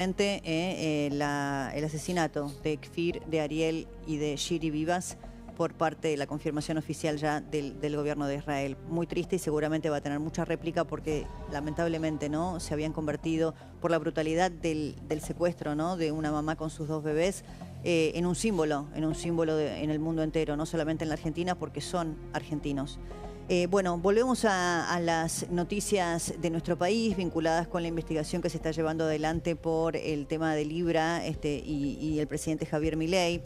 El asesinato de Kfir, de Ariel y de Shiri Vivas por parte de la confirmación oficial ya del gobierno de Israel. Muy triste y seguramente va a tener mucha réplica porque lamentablemente no se habían convertido por la brutalidad del secuestro, ¿no?, de una mamá con sus dos bebés en un símbolo en el mundo entero, no solamente en la Argentina porque son argentinos. Bueno, volvemos a las noticias de nuestro país vinculadas con la investigación que se está llevando adelante por el tema de Libra y el presidente Javier Milei.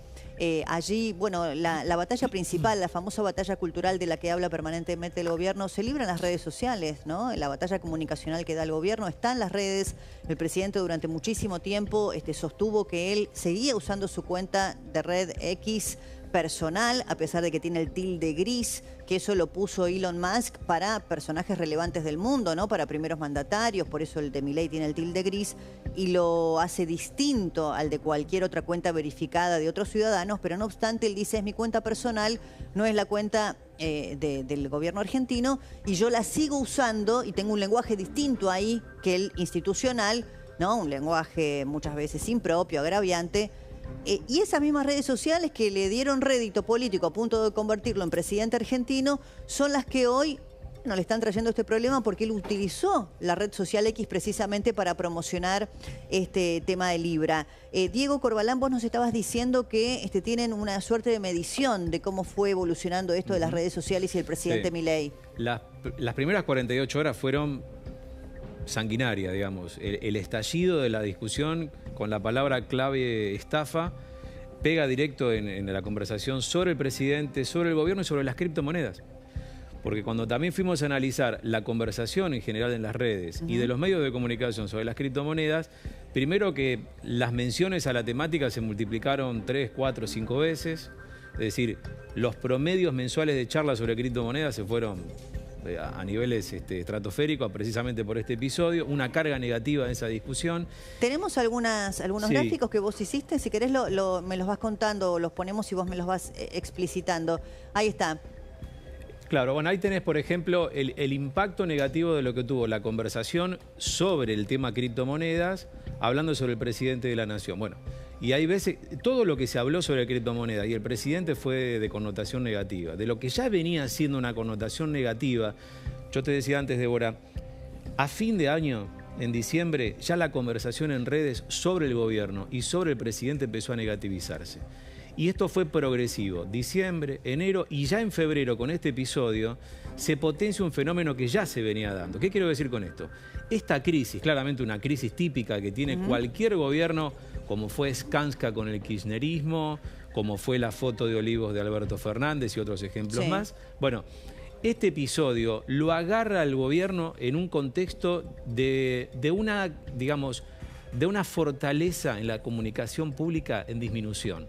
Allí, bueno, la batalla principal, la famosa batalla cultural de la que habla permanentemente el gobierno, se libra en las redes sociales, ¿no? La batalla comunicacional que da el gobierno está en las redes. El presidente durante muchísimo tiempo sostuvo que él seguía usando su cuenta de red X personal, a pesar de que tiene el tilde gris, que eso lo puso Elon Musk para personajes relevantes del mundo, ¿no?, para primeros mandatarios, por eso el de Milei tiene el tilde gris y lo hace distinto al de cualquier otra cuenta verificada de otros ciudadanos, pero no obstante él dice: es mi cuenta personal, no es la cuenta del gobierno argentino y yo la sigo usando y tengo un lenguaje distinto ahí que el institucional, ¿no?, un lenguaje muchas veces impropio, agraviante. Y esas mismas redes sociales que le dieron rédito político a punto de convertirlo en presidente argentino son las que hoy no le están trayendo este problema porque él utilizó la red social X precisamente para promocionar este tema de Libra. Diego Corbalán, vos nos estabas diciendo que tienen una suerte de medición de cómo fue evolucionando esto de las redes sociales y el presidente Milei. Las primeras 48 horas fueron sanguinaria, digamos. El estallido de la discusión con la palabra clave estafa pega directo en la conversación sobre el presidente, sobre el gobierno y sobre las criptomonedas. Porque cuando también fuimos a analizar la conversación en general en las redes y de los medios de comunicación sobre las criptomonedas, primero que las menciones a la temática se multiplicaron 3, 4, 5 veces. Es decir, los promedios mensuales de charlas sobre criptomonedas se fueron a niveles estratosféricos precisamente por este episodio, una carga negativa en esa discusión. Tenemos algunos gráficos que vos hiciste, si querés me los vas contando, los ponemos y vos me los vas explicitando. Ahí está. Claro, bueno, ahí tenés, por ejemplo, el impacto negativo de lo que tuvo la conversación sobre el tema criptomonedas, hablando sobre el presidente de la Nación. Bueno, y hay veces, todo lo que se habló sobre criptomonedas y el presidente fue de connotación negativa. De lo que ya venía siendo una connotación negativa, yo te decía antes, Débora, a fin de año, en diciembre, ya la conversación en redes sobre el gobierno y sobre el presidente empezó a negativizarse. Y esto fue progresivo. Diciembre, enero y ya en febrero, con este episodio, se potencia un fenómeno que ya se venía dando. ¿Qué quiero decir con esto? Esta crisis, claramente una crisis típica que tiene cualquier gobierno, como fue Skanska con el kirchnerismo, como fue la foto de Olivos de Alberto Fernández y otros ejemplos más. Bueno, este episodio lo agarra al gobierno en un contexto de una, digamos, de una fortaleza en la comunicación pública en disminución.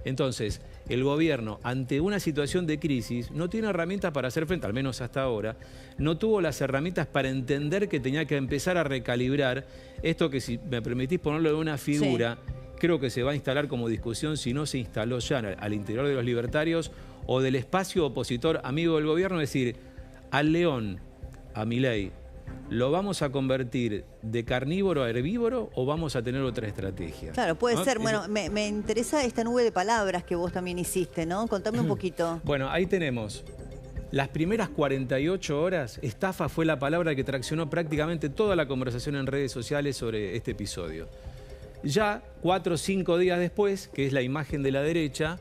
Entonces, el gobierno, ante una situación de crisis, no tiene herramientas para hacer frente, al menos hasta ahora, no tuvo las herramientas para entender que tenía que empezar a recalibrar esto que, si me permitís ponerlo en una figura, creo que se va a instalar como discusión si no se instaló ya al interior de los libertarios o del espacio opositor amigo del gobierno, es decir, al león, a Milei, ¿lo vamos a convertir de carnívoro a herbívoro o vamos a tener otra estrategia? Claro, puede ser. Bueno, me interesa esta nube de palabras que vos también hiciste, ¿no? Contame un poquito. Bueno, ahí tenemos. Las primeras 48 horas, estafa fue la palabra que traccionó prácticamente toda la conversación en redes sociales sobre este episodio. Ya 4 o 5 días después, que es la imagen de la derecha,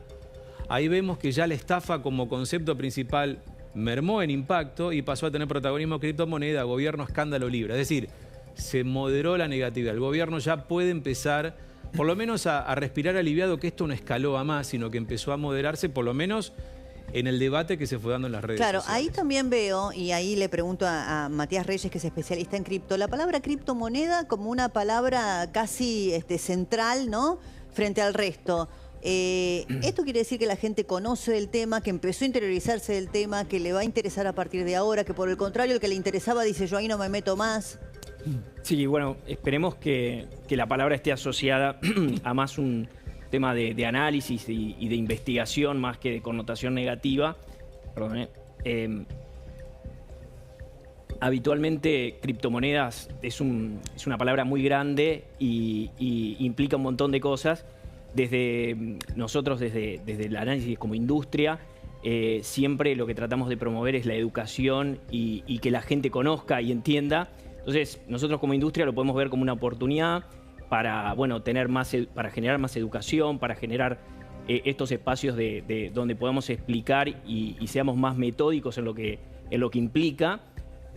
ahí vemos que ya la estafa como concepto principal mermó en impacto y pasó a tener protagonismo criptomoneda, gobierno, escándalo, Libra. Es decir, se moderó la negatividad. El gobierno ya puede empezar, por lo menos, a respirar aliviado que esto no escaló a más, sino que empezó a moderarse, por lo menos en el debate que se fue dando en las redes sociales. Claro, ahí también veo, y ahí le pregunto a Matías Reyes, que es especialista en cripto, la palabra criptomoneda como una palabra casi central, ¿no?, frente al resto. Esto quiere decir que la gente conoce el tema, que empezó a interiorizarse del tema, que le va a interesar a partir de ahora, que por el contrario, el que le interesaba dice: yo ahí no me meto más. Sí, bueno, esperemos que la palabra esté asociada a más un tema de análisis y de investigación más que de connotación negativa. Perdón, Habitualmente criptomonedas es una palabra muy grande y implica un montón de cosas. Desde nosotros, desde el análisis como industria, siempre lo que tratamos de promover es la educación y que la gente conozca y entienda. Entonces, nosotros como industria lo podemos ver como una oportunidad para, bueno, para generar más educación, para generar estos espacios donde podamos explicar y seamos más metódicos en lo que implica,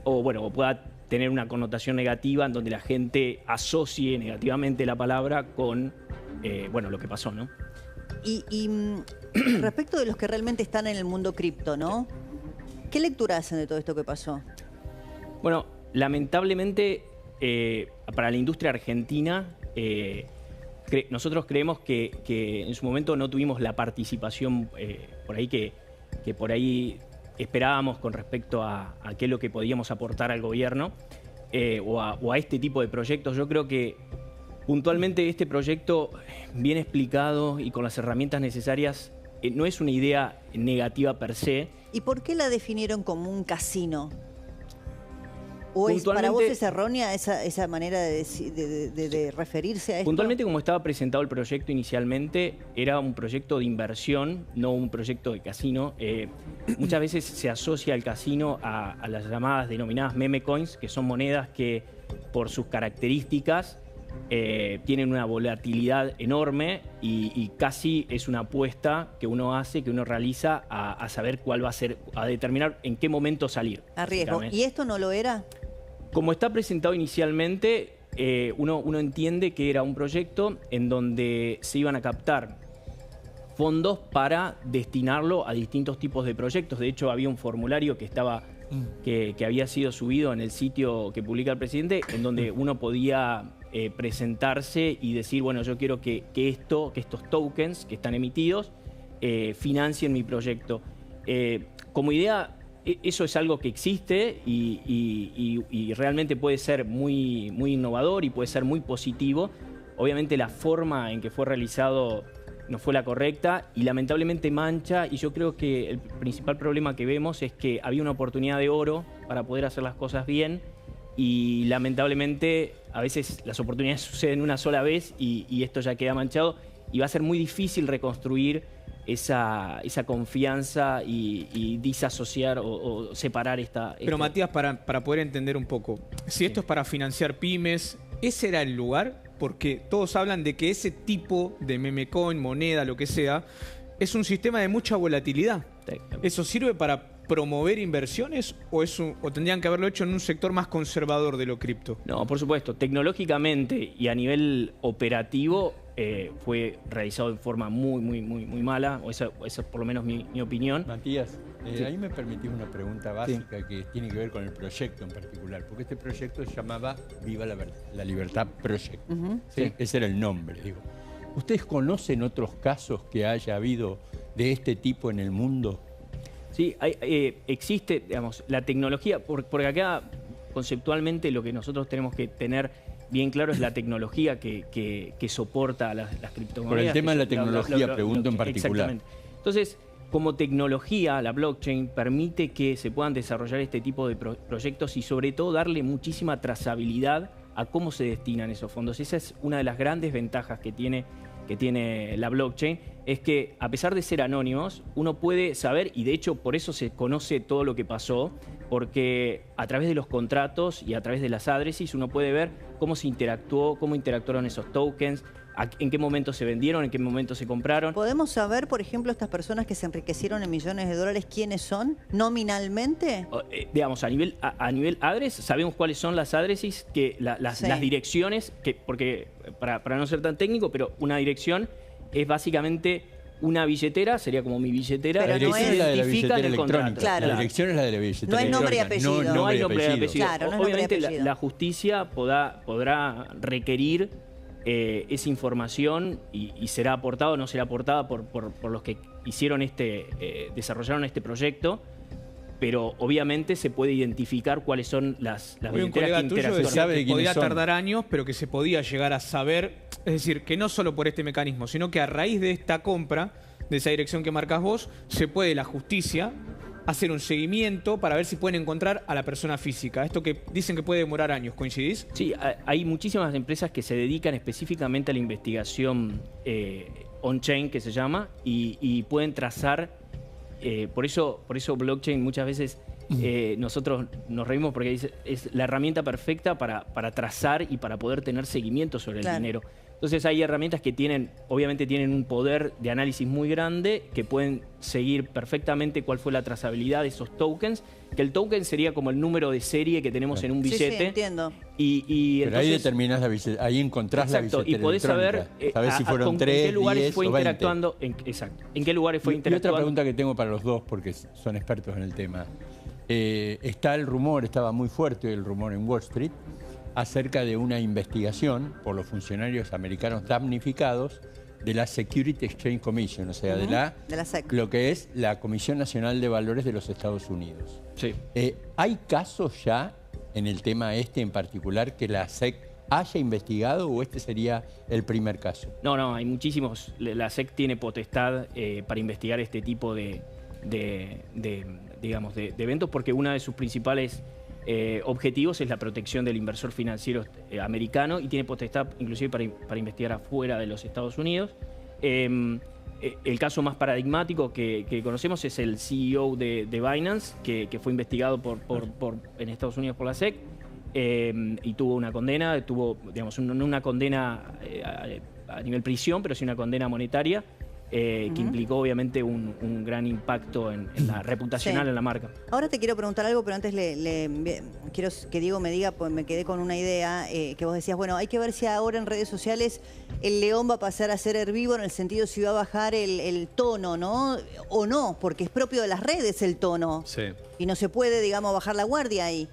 o bueno, o pueda tener una connotación negativa en donde la gente asocie negativamente la palabra con bueno, lo que pasó, ¿no? Y respecto de los que realmente están en el mundo cripto, ¿no? ¿Qué lectura hacen de todo esto que pasó? Bueno, lamentablemente para la industria argentina nosotros creemos que en su momento no tuvimos la participación por ahí que por ahí esperábamos con respecto a qué es lo que podíamos aportar al gobierno o a este tipo de proyectos. Yo creo que puntualmente este proyecto, bien explicado y con las herramientas necesarias, no es una idea negativa per se. ¿Y por qué la definieron como un casino? ¿O para vos es errónea esa manera de referirse a esto? Puntualmente, como estaba presentado el proyecto inicialmente, era un proyecto de inversión, no un proyecto de casino. Muchas veces se asocia el casino a las llamadas denominadas meme coins, que son monedas que por sus características tienen una volatilidad enorme y casi es una apuesta que uno hace, que uno realiza a saber cuál va a ser, a determinar en qué momento salir. A riesgo. ¿Y esto no lo era? Como está presentado inicialmente, uno entiende que era un proyecto en donde se iban a captar fondos para destinarlo a distintos tipos de proyectos. De hecho, había un formulario que había sido subido en el sitio que publica el presidente, en donde uno podía presentarse y decir, bueno, yo quiero que estos tokens que están emitidos financien mi proyecto. Como idea, eso es algo que existe y realmente puede ser muy, muy innovador y puede ser muy positivo. Obviamente la forma en que fue realizado no fue la correcta y lamentablemente mancha, y yo creo que el principal problema que vemos es que había una oportunidad de oro para poder hacer las cosas bien y lamentablemente a veces las oportunidades suceden una sola vez y esto ya queda manchado y va a ser muy difícil reconstruir esa confianza y disasociar o separar esta... Pero Matías, para poder entender un poco, si esto es para financiar pymes, ¿ese era el lugar? Porque todos hablan de que ese tipo de meme coin, moneda, lo que sea, es un sistema de mucha volatilidad. ¿Eso sirve para promover inversiones o tendrían que haberlo hecho en un sector más conservador de lo cripto? No, por supuesto. Tecnológicamente y a nivel operativo fue realizado de forma muy mala, o esa es por lo menos mi opinión. Matías, ahí me permitís una pregunta básica que tiene que ver con el proyecto en particular, porque este proyecto se llamaba Viva la Libertad Project. ¿Sí? Ese era el nombre, digo. ¿Ustedes conocen otros casos que haya habido de este tipo en el mundo? Sí, existe, digamos, la tecnología, porque acá conceptualmente lo que nosotros tenemos que tener bien claro es la tecnología que soporta las criptomonedas. Por el tema de la tecnología, pregunto en particular. Exactamente. Entonces, como tecnología, la blockchain permite que se puedan desarrollar este tipo de proyectos y sobre todo darle muchísima trazabilidad a cómo se destinan esos fondos. Esa es una de las grandes ventajas que tiene la blockchain, es que a pesar de ser anónimos, uno puede saber, y de hecho por eso se conoce todo lo que pasó, porque a través de los contratos y a través de las addresses uno puede ver cómo se interactuó, cómo interactuaron esos tokens, en qué momento se vendieron, en qué momento se compraron. ¿Podemos saber, por ejemplo, estas personas que se enriquecieron en millones de dólares, quiénes son nominalmente? Digamos, a nivel address, sabemos cuáles son las addresses, las direcciones, porque para no ser tan técnico, pero una dirección es básicamente una billetera, sería como mi billetera. Pero la dirección es la de la billetera electrónica. Claro. La dirección es la de la billetera no hay nombre y electrónica. apellido. No hay nombre y apellido. Claro, no es obviamente nombre y apellido. la justicia podrá requerir esa información y será aportada o no será aportada por los que hicieron desarrollaron este proyecto, pero obviamente se puede identificar cuáles son las billeteras que interaccionan. Que podía tardar años, pero que se podía llegar a saber, es decir, que no solo por este mecanismo, sino que a raíz de esta compra, de esa dirección que marcas vos, se puede la justicia hacer un seguimiento para ver si pueden encontrar a la persona física. Esto que dicen que puede demorar años, ¿coincidís? Sí, hay muchísimas empresas que se dedican específicamente a la investigación on-chain, que se llama, y pueden trazar, por eso blockchain muchas veces nosotros nos reímos porque es la herramienta perfecta para trazar y para poder tener seguimiento sobre el dinero. Entonces hay herramientas que obviamente tienen un poder de análisis muy grande, que pueden seguir perfectamente cuál fue la trazabilidad de esos tokens, que el token sería como el número de serie que tenemos en un billete. Sí, entiendo. Y pero entonces, ahí determinás la billetera, ahí encontrás la billetera y podés saber sabés si fueron 3, en qué lugares 10 fue o 20. interactuando. Exacto. En qué lugares fue Y interactuando. otra pregunta que tengo para los dos, porque son expertos en el tema. Está el rumor, estaba muy fuerte el rumor en Wall Street, acerca de una investigación por los funcionarios americanos damnificados de la Security Exchange Commission, o sea, de la SEC, lo que es la Comisión Nacional de Valores de los Estados Unidos. Sí. ¿Hay casos ya en el tema este en particular que la SEC haya investigado o este sería el primer caso? No, hay muchísimos. La SEC tiene potestad para investigar este tipo de eventos, porque una de sus principales objetivos es la protección del inversor financiero americano, y tiene potestad inclusive para investigar afuera de los Estados Unidos. El caso más paradigmático que conocemos es el CEO de Binance, que fue investigado en Estados Unidos por la SEC y tuvo una condena, no una condena a nivel prisión, pero sí una condena monetaria. Que implicó obviamente un gran impacto en la reputacional en la marca. Ahora te quiero preguntar algo, pero antes quiero que Diego me diga, pues me quedé con una idea que vos decías, bueno, hay que ver si ahora en redes sociales el león va a pasar a ser herbívoro, en el sentido si va a bajar el tono, ¿no? O no, porque es propio de las redes el tono. Sí. Y no se puede, digamos, bajar la guardia ahí.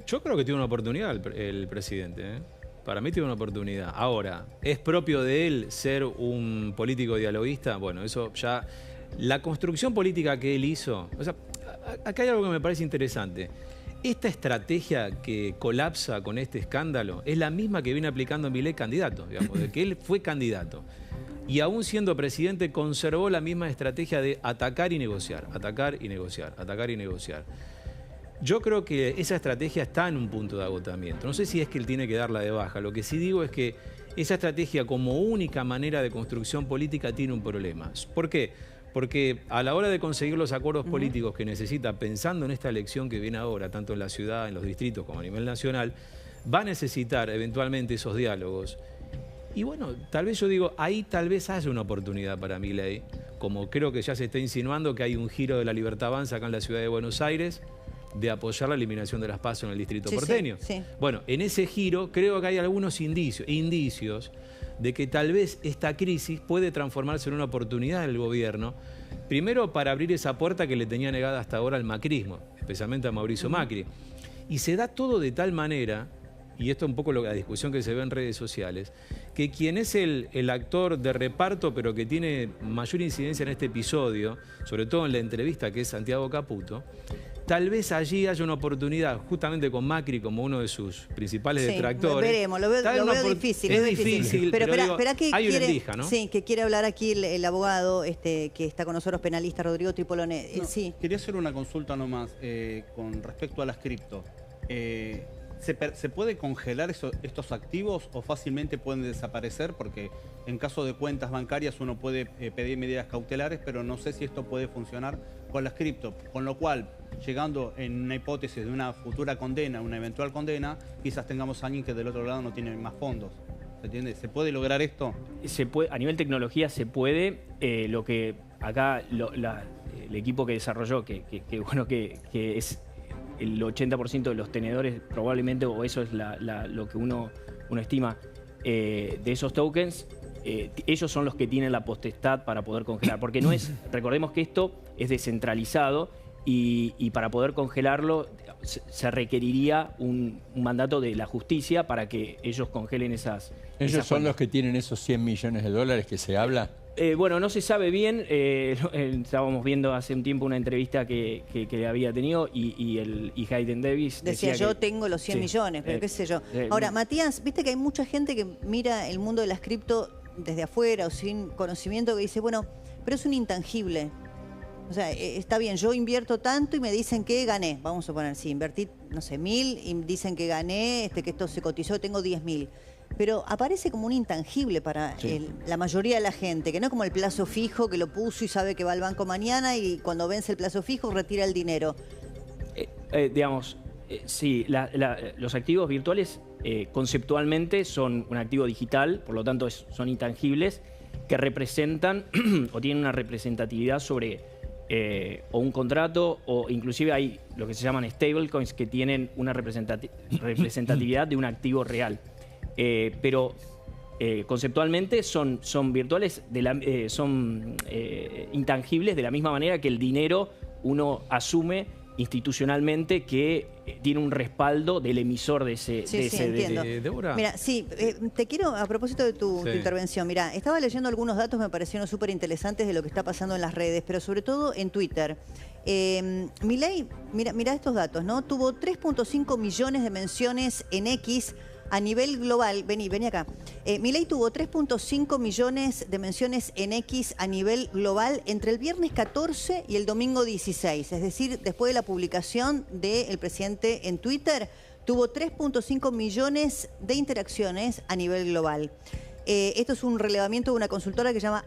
Yo creo que tiene una oportunidad el presidente, ¿eh? Para mí tiene una oportunidad. Ahora, ¿es propio de él ser un político dialoguista? Bueno, eso ya... La construcción política que él hizo... O sea, acá hay algo que me parece interesante. Esta estrategia que colapsa con este escándalo es la misma que viene aplicando Milei candidato, digamos, de que él fue candidato. Y aún siendo presidente conservó la misma estrategia de atacar y negociar, atacar y negociar, atacar y negociar. Yo creo que esa estrategia está en un punto de agotamiento. No sé si es que él tiene que darla de baja. Lo que sí digo es que esa estrategia como única manera de construcción política tiene un problema. ¿Por qué? Porque a la hora de conseguir los acuerdos políticos que necesita, pensando en esta elección que viene ahora, tanto en la ciudad, en los distritos como a nivel nacional, va a necesitar eventualmente esos diálogos. Y bueno, tal vez yo digo, ahí tal vez haya una oportunidad para Milei, como creo que ya se está insinuando que hay un giro de la Libertad Avanza acá en la ciudad de Buenos Aires, de apoyar la eliminación de las PASO en el distrito porteño. Sí. Bueno, en ese giro creo que hay algunos indicios de que tal vez esta crisis puede transformarse en una oportunidad del gobierno, primero para abrir esa puerta que le tenía negada hasta ahora al macrismo, especialmente a Mauricio Macri. Y se da todo de tal manera, y esto es un poco la discusión que se ve en redes sociales, que quien es el actor de reparto, pero que tiene mayor incidencia en este episodio, sobre todo en la entrevista, que es Santiago Caputo, tal vez allí haya una oportunidad, justamente con Macri como uno de sus principales detractores. Veremos, lo veo difícil. Es difícil, pero espera que hay una endija, ¿no? Sí, que quiere hablar aquí el abogado que está con nosotros, penalista Rodrigo Tripolone. Sí. Quería hacer una consulta nomás con respecto a las cripto. ¿Se puede congelar estos activos o fácilmente pueden desaparecer? Porque en caso de cuentas bancarias uno puede pedir medidas cautelares, pero no sé si esto puede funcionar con las cripto. Con lo cual, llegando en una hipótesis de una futura condena, una eventual condena, quizás tengamos a alguien que del otro lado no tiene más fondos. ¿Se entiende? ¿Se puede lograr esto? Se puede, a nivel tecnología se puede. Lo que acá el equipo que desarrolló, que es el 80% de los tenedores probablemente, o eso es lo que uno estima de esos tokens, ellos son los que tienen la potestad para poder congelar, porque no es, recordemos que esto es descentralizado y para poder congelarlo se requeriría un mandato de la justicia para que ellos congelen esas. ¿Ellos son los que tienen esos 100 millones de dólares que se habla? Bueno, no se sabe bien. Estábamos viendo hace un tiempo una entrevista que había tenido y Hayden Davis decía yo tengo los 100 millones, pero qué sé yo. Ahora, Matías, viste que hay mucha gente que mira el mundo de las cripto desde afuera o sin conocimiento, que dice, bueno, pero es un intangible. O sea, está bien, yo invierto tanto y me dicen que gané. Vamos a suponer, si invertí, no sé, 1.000 y dicen que gané, que esto se cotizó, tengo 10.000. Pero aparece como un intangible para la mayoría de la gente, que no es como el plazo fijo que lo puso y sabe que va al banco mañana y cuando vence el plazo fijo retira el dinero. Sí, los activos virtuales conceptualmente son un activo digital, por lo tanto son intangibles, que representan o tienen una representatividad sobre o un contrato, o inclusive hay lo que se llaman stablecoins que tienen una representatividad de un activo real. Pero conceptualmente son virtuales, son intangibles de la misma manera que el dinero uno asume institucionalmente que tiene un respaldo del emisor de ese... entiendo. Débora. Mira, te quiero, a propósito de tu intervención, mira, estaba leyendo algunos datos, me parecieron súper interesantes de lo que está pasando en las redes, pero sobre todo en Twitter. Milei, mira estos datos, ¿no? Tuvo 3.5 millones de menciones en X a nivel global. Vení acá. Milei tuvo 3.5 millones de menciones en X a nivel global entre el viernes 14 y el domingo 16. Es decir, después de la publicación del presidente en Twitter, tuvo 3.5 millones de interacciones a nivel global. Esto es un relevamiento de una consultora que se llama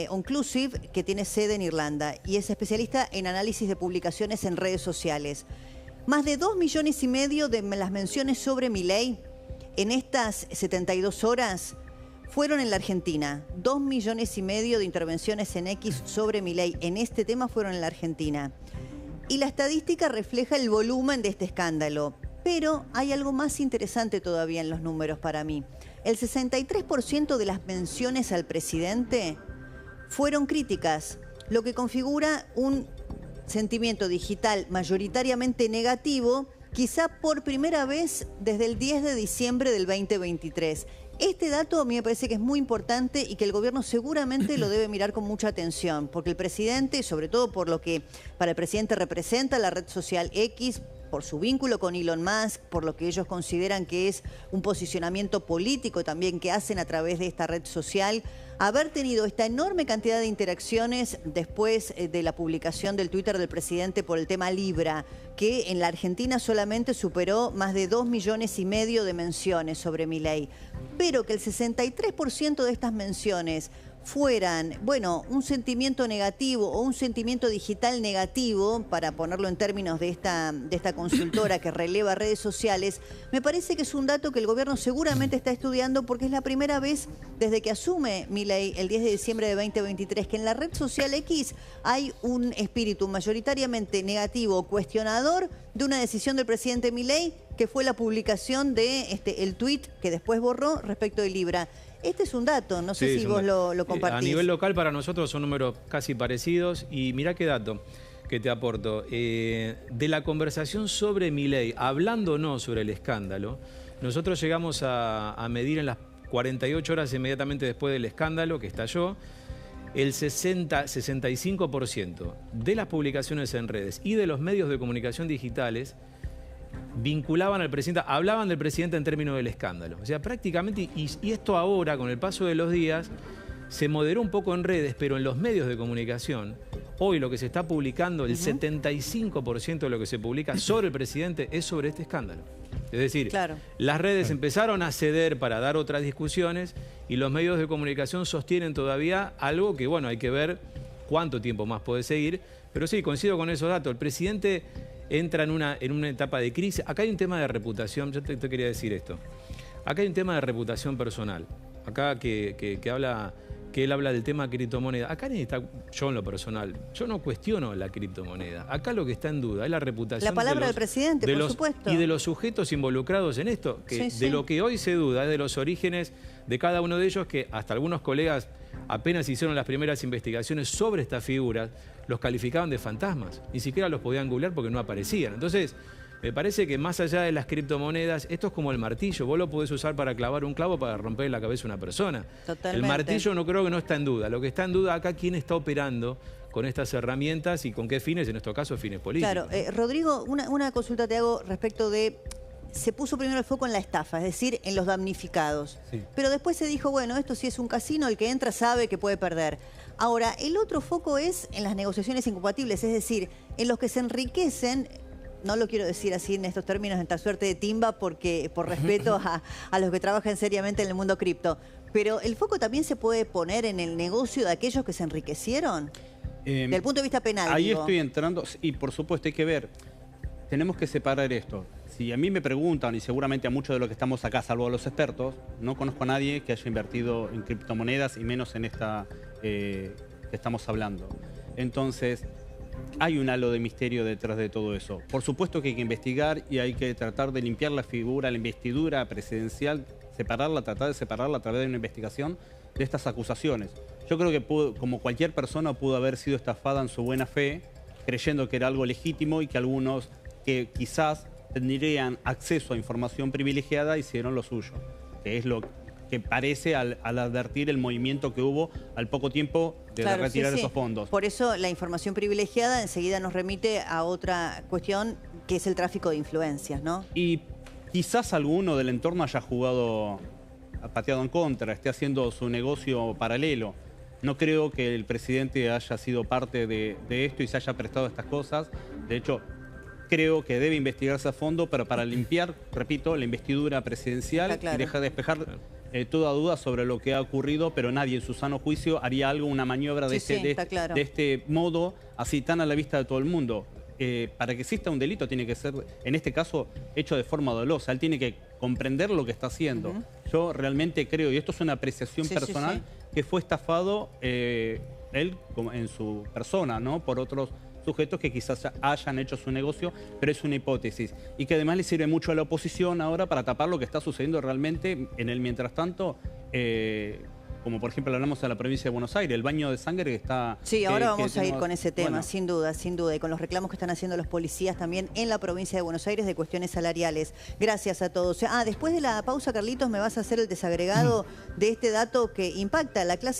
Onclusive, que tiene sede en Irlanda y es especialista en análisis de publicaciones en redes sociales. Más de 2,5 millones de las menciones sobre Milei en estas 72 horas fueron en la Argentina. 2,5 millones de intervenciones en X sobre Milei en este tema fueron en la Argentina. Y la estadística refleja el volumen de este escándalo. Pero hay algo más interesante todavía en los números para mí. El 63% de las menciones al presidente fueron críticas, lo que configura un sentimiento digital mayoritariamente negativo, quizá por primera vez desde el 10 de diciembre del 2023. Este dato a mí me parece que es muy importante y que el gobierno seguramente lo debe mirar con mucha atención, porque el presidente, sobre todo por lo que para el presidente representa la red social X, por su vínculo con Elon Musk, por lo que ellos consideran que es un posicionamiento político también que hacen a través de esta red social, haber tenido esta enorme cantidad de interacciones después de la publicación del Twitter del presidente por el tema Libra, que en la Argentina solamente superó más de 2,5 millones de menciones sobre Milei, pero que el 63% de estas menciones fueran, bueno, un sentimiento negativo o un sentimiento digital negativo, para ponerlo en términos de esta consultora que releva redes sociales, me parece que es un dato que el gobierno seguramente está estudiando, porque es la primera vez desde que asume Milei el 10 de diciembre de 2023 que en la red social X hay un espíritu mayoritariamente negativo o cuestionador de una decisión del presidente Milei, que fue la publicación de el tuit que después borró respecto de Libra. Este es un dato, no sé si vos lo compartís. A nivel local para nosotros son números casi parecidos y mirá qué dato que te aporto. De la conversación sobre Milei, hablando o no sobre el escándalo, nosotros llegamos a medir en las 48 horas inmediatamente después del escándalo que estalló, el 65% de las publicaciones en redes y de los medios de comunicación digitales vinculaban al presidente, hablaban del presidente en términos del escándalo. O sea, prácticamente, y esto ahora, con el paso de los días, se moderó un poco en redes, pero en los medios de comunicación, hoy lo que se está publicando, el 75% de lo que se publica sobre el presidente es sobre este escándalo. Es decir, las redes empezaron a ceder para dar otras discusiones y los medios de comunicación sostienen todavía algo que, bueno, hay que ver cuánto tiempo más puede seguir. Pero sí, coincido con esos datos. El presidente entra en una etapa de crisis. Acá hay un tema de reputación, yo te quería decir esto. Acá hay un tema de reputación personal. Acá que él habla del tema criptomoneda. Acá necesita, yo en lo personal, yo no cuestiono la criptomoneda. Acá lo que está en duda es la reputación la palabra del presidente, por supuesto. Y de los sujetos involucrados en esto. Que de lo que hoy se duda es de los orígenes de cada uno de ellos, que hasta algunos colegas apenas hicieron las primeras investigaciones sobre estas figuras, los calificaban de fantasmas. Ni siquiera los podían googlear porque no aparecían. Entonces, me parece que más allá de las criptomonedas, esto es como el martillo. Vos lo podés usar para clavar un clavo, para romper la cabeza a una persona. Totalmente. El martillo no creo que no está en duda. Lo que está en duda acá, quién está operando con estas herramientas y con qué fines, en nuestro caso, fines políticos. Claro. Rodrigo, una consulta te hago respecto de se puso primero el foco en la estafa, es decir, en los damnificados. Sí. Pero después se dijo, bueno, esto sí es un casino, el que entra sabe que puede perder. Ahora, el otro foco es en las negociaciones incompatibles, es decir, en los que se enriquecen. No lo quiero decir así en estos términos, en esta suerte de timba, porque por respeto a los que trabajan seriamente en el mundo cripto. Pero el foco también se puede poner en el negocio de aquellos que se enriquecieron. Desde el punto de vista penal. Ahí digo. estoy entrando, y por supuesto hay que ver, tenemos que separar esto. Si a mí me preguntan, y seguramente a muchos de los que estamos acá, salvo a los expertos, no conozco a nadie que haya invertido en criptomonedas, y menos en esta que estamos hablando. Entonces, hay un halo de misterio detrás de todo eso. Por supuesto que hay que investigar y hay que tratar de limpiar la figura, la investidura presidencial, separarla, tratar de separarla a través de una investigación de estas acusaciones. Yo creo que como cualquier persona pudo haber sido estafada en su buena fe, creyendo que era algo legítimo y que algunos que quizás tendrían acceso a información privilegiada hicieron lo suyo, que es lo que parece al advertir el movimiento que hubo al poco tiempo de retirar esos fondos. Por eso la información privilegiada enseguida nos remite a otra cuestión, que es el tráfico de influencias, ¿no? Y quizás alguno del entorno haya pateado en contra, esté haciendo su negocio paralelo. No creo que el presidente haya sido parte de esto y se haya prestado a estas cosas. De hecho, creo que debe investigarse a fondo, pero para limpiar, repito, la investidura presidencial y dejar de despejar toda duda sobre lo que ha ocurrido, pero nadie en su sano juicio haría algo, una maniobra de este modo, así tan a la vista de todo el mundo. Para que exista un delito tiene que ser, en este caso, hecho de forma dolosa. Él tiene que comprender lo que está haciendo. Yo realmente creo, y esto es una apreciación personal, que fue estafado él en su persona, ¿no? Por otros sujetos que quizás hayan hecho su negocio, pero es una hipótesis. Y que además le sirve mucho a la oposición ahora para tapar lo que está sucediendo realmente en el mientras tanto, como por ejemplo hablamos de la provincia de Buenos Aires, el baño de sangre que está... Sí, ahora vamos a ir con ese tema, sin duda, y con los reclamos que están haciendo los policías también en la provincia de Buenos Aires de cuestiones salariales. Gracias a todos. Después de la pausa, Carlitos, me vas a hacer el desagregado de este dato que impacta a la clase